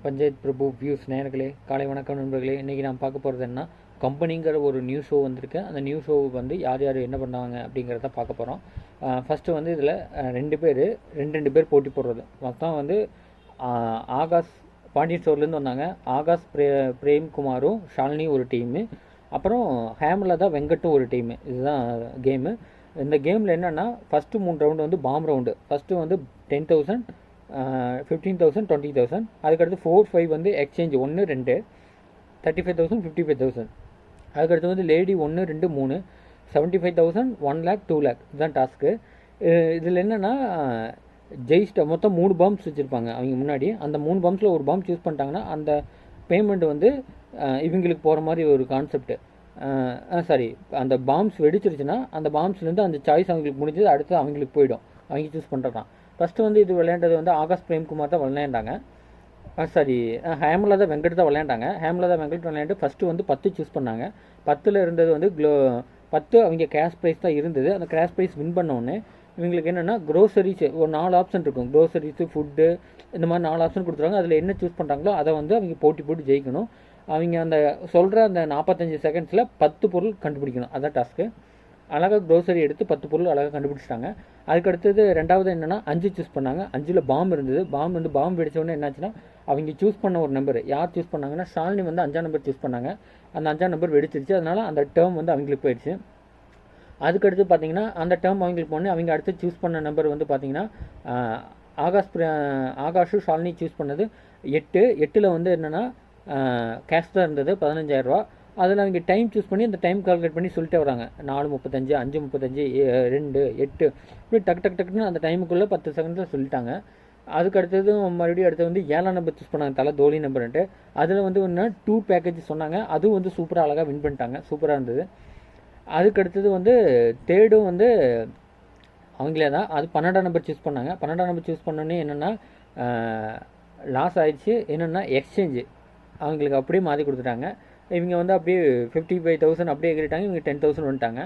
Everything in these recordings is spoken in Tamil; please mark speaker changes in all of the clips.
Speaker 1: பஞ்சாயத் பிரபு வியூஸ் நேயர்களே, காலை வணக்கம் நண்பர்களே. இன்றைக்கி நான் பார்க்க போகிறது என்ன, கம்பெனிங்கிற ஒரு நியூஸ் ஷோ வந்திருக்கு. அந்த நியூஸ் ஷோ வந்து யார் யார் என்ன பண்ணாங்க அப்படிங்கிறத பார்க்க போகிறோம். ஃபஸ்ட்டு வந்து இதில் ரெண்டு பேர் போட்டி போடுறது. மொத்தம் வந்து ஆகாஷ் பாண்டியன் ஸ்டோர்லேருந்து வந்தாங்க. ஆகாஷ் பிரேம்குமாரும் ஷாலினி ஒரு டீமு, அப்புறம் ஹேமலதா வெங்கட்டும் ஒரு டீமு. இதுதான் கேமு. இந்த கேமில் என்னென்னா, ஃபஸ்ட்டு 3 ரவுண்டு வந்து பாம் ரவுண்டு. ஃபஸ்ட்டு வந்து 10,000, 15,000, 20,000. அதுக்கடுத்து 4, 5 வந்து எக்ஸ்சேஞ்ச் 1, 2, 35,000, 55,000. அதுக்கடுத்து வந்து லேடி 1, 2, 3, 75,000, 1 lakh, 2 lakh. இதுதான் டாஸ்க்கு. இதில் என்னென்னா, ஜெயிஸ்ட மொத்தம் 3 பாம்ஸ் வச்சுருப்பாங்க அவங்க முன்னாடி. அந்த 3 பாம்ஸில் ஒரு பாம் சூஸ் பண்ணிட்டாங்கன்னா அந்த பேமெண்ட் வந்து இவங்களுக்கு போகிற மாதிரி ஒரு கான்செப்ட். சாரி, அந்த பாம்ஸ் வெடிச்சிருச்சுன்னா அந்த பாம்ஸ்லேருந்து அந்த சாய்ஸ் அவங்களுக்கு முடிஞ்சது, அடுத்து அவங்களுக்கு போயிடும், அவங்க சூஸ் பண்ணுறதான். ஃபஸ்ட்டு வந்து இது விளையாண்டது வந்து ஆகாஷ் பிரேம்குமார் தான் விளையாண்டாங்க. சாரி, ஹேமலதா வெங்கட் தான் விளையாண்டாங்க. ஹேமலதா வெங்கட் விளையாண்டு ஃபஸ்ட்டு வந்து 10 சூஸ் பண்ணாங்க. 10ல் இருந்தது வந்து 10 அவங்க கேஷ் ப்ரைஸ் தான் இருந்தது. அந்த கேஷ் ப்ரைஸ் வின் பண்ணோடனே இவங்களுக்கு என்னென்னா, க்ரோசரிஸ் ஒரு 4 ஆப்ஷன் இருக்கும். க்ரோசரிஸு, ஃபுட்டு, இந்த மாதிரி 4 ஆப்ஷன் கொடுத்துருவாங்க. அதில் என்ன சூஸ் பண்ணுறாங்களோ அதை வந்து அவங்க போட்டி போட்டு ஜெயிக்கணும். அவங்க அந்த சொல்கிற அந்த 45 செகண்ட்ஸில் 10 பொருள் கண்டுபிடிக்கணும். அதான் டாஸ்க்கு. அழகாக க்ரோசரி எடுத்து 10 பொருள் அழகாக கண்டுபிடிச்சிட்டாங்க. அதுக்கடுத்தது ரெண்டாவது என்னென்னா, 5 சூஸ் பண்ணாங்க. 5ல் பாம்பு இருந்தது. பாம்பு வெடித்தோடனே என்னாச்சுன்னா, அவங்க சூஸ் பண்ண ஒரு நம்பர் யார் சூஸ் பண்ணாங்கன்னா, ஷாலினி வந்து 5ஆம் நம்பர் சூஸ் பண்ணாங்க. அந்த 5ஆம் நம்பர் வெடிச்சிருச்சு. அதனால் அந்த டேர்ம் வந்து அவங்களுக்கு போயிடுச்சு. அதுக்கடுத்து பார்த்தீங்கன்னா, அந்த டேர்ம் அவங்களுக்கு போனே அவங்க அடுத்து சூஸ் பண்ண நம்பர் வந்து பார்த்தீங்கன்னா, ஆகாஷும் ஷாலினி சூஸ் பண்ணது 8. 8ல் வந்து என்னென்னா கேஷ் தான் இருந்தது, 15,000 ரூபா. அதில் அவங்க டைம் சூஸ் பண்ணி அந்த டைம் கால்குலேட் பண்ணி சொல்லிட்டே வராங்க. 4:35, 5:35, 2, 8 இப்படி டக்குன்னு அந்த டைமுக்குள்ளே 10 செகண்ட்ஸில் சொல்லிட்டாங்க. அதுக்கு அடுத்தது மறுபடியும் அடுத்து வந்து 7ஆம் நம்பர் சூஸ் பண்ணாங்க, தலை தோனி நம்பர்ன்ட்டு. அதில் வந்து ஒன்று டூர் பேக்கேஜ் சொன்னாங்க. அதுவும் வந்து சூப்பராக அழகாக வின் பண்ணிட்டாங்க. சூப்பராக இருந்தது. அதுக்கு அடுத்தது வந்து தேர்டும் வந்து அவங்களே தான். அது 12ஆம் நம்பர் சூஸ் பண்ணாங்க. 12ஆம் நம்பர் சூஸ் பண்ணோன்னே என்னென்னா லாஸ் ஆயிடுச்சு. என்னென்னா எக்ஸ்சேஞ்சு அவங்களுக்கு அப்படியே மாற்றி கொடுத்துட்டாங்க. இவங்க வந்து அப்படியே 55,000 அப்படியே எகிரிட்டாங்க. இவங்க 10,000 வந்துட்டாங்க.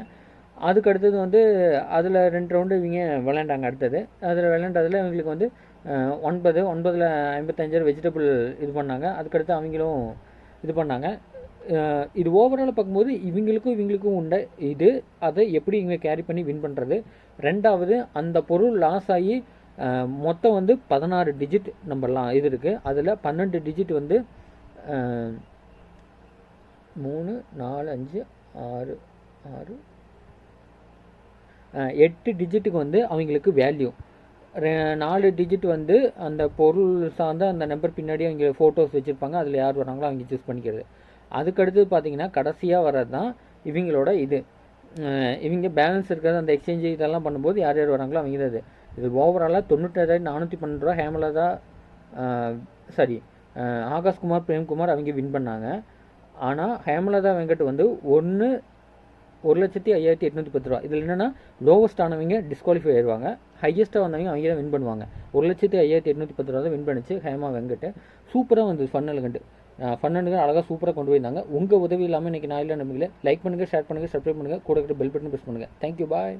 Speaker 1: அதுக்கு அடுத்தது வந்து அதில் 2 ரவுண்டு இவங்க விளையாண்டாங்க. அடுத்தது அதில் விளையாண்டதில் இவங்களுக்கு வந்து 9 9ல் 55,000 வெஜிடபிள் இது பண்ணாங்க. அதுக்கடுத்து அவங்களும் இது பண்ணாங்க. இது ஓவரால் பார்க்கும்போது இவங்களுக்கும் உண்ட இது, அதை எப்படி இவங்க கேரி பண்ணி வின் பண்ணுறது. ரெண்டாவது, அந்த பொருள் லாஸ் ஆகி மொத்தம் வந்து 16 டிஜிட் நம்பர்லாம் இது இருக்குது. அதில் 12 டிஜிட் வந்து 3, 4, 5, 6, 8 டிஜிட்டுக்கு வந்து அவங்களுக்கு வேல்யூ. 4 டிஜிட் வந்து அந்த பொருள் சார்ந்த அந்த நம்பர் பின்னாடி அவங்க ஃபோட்டோஸ் வச்சுருப்பாங்க. அதில் யார் வராங்களோ அவங்க சூஸ் பண்ணிக்கிறது. அதுக்கடுத்து பார்த்தீங்கன்னா கடைசியாக வர்றது தான் இவங்களோட இது. இவங்க பேலன்ஸ் இருக்கிறது அந்த எக்ஸ்சேஞ்சு இதெல்லாம் பண்ணும்போது யார் யார் வராங்களோ அவங்க தான் இது. இது ஓவராலாக 97,412 ரூபா ஹேமலதா சாரி ஆகாஷ்குமார் பிரேம்குமார் அவங்க வின் பண்ணாங்க. ஆனால் ஹேமலதா வெங்கட் வந்து 1,05,810 ரூபா. இதில் என்னென்னா, லோவஸ்ட் ஆனவங்க டிஸ்குவாலிஃபை ஆயிடுவாங்க, ஹையஸ்ட்டாக வந்தவங்க அவங்க தான் வின் பண்ணுவாங்க. 1,05,810 ரூபா தான் வின் பண்ணிச்சு ஹேமா வெங்கட். சூப்பராக வந்து ஃபன்னலுங்க அழகாக சூப்பராக கொண்டு போயிருந்தாங்க. உங்கள் உதவி இல்லாமல் இன்றைக்கி நான் இல்லை நம்பிக்கல. லைக் பண்ணுங்கள், ஷேர் பண்ணுங்கள், சப்ஸ்கிரைப் பண்ணுங்கள், கூட பெல் பட்டன் ப்ரெஸ் பண்ணுங்கள். தேங்க்யூ, பாய்.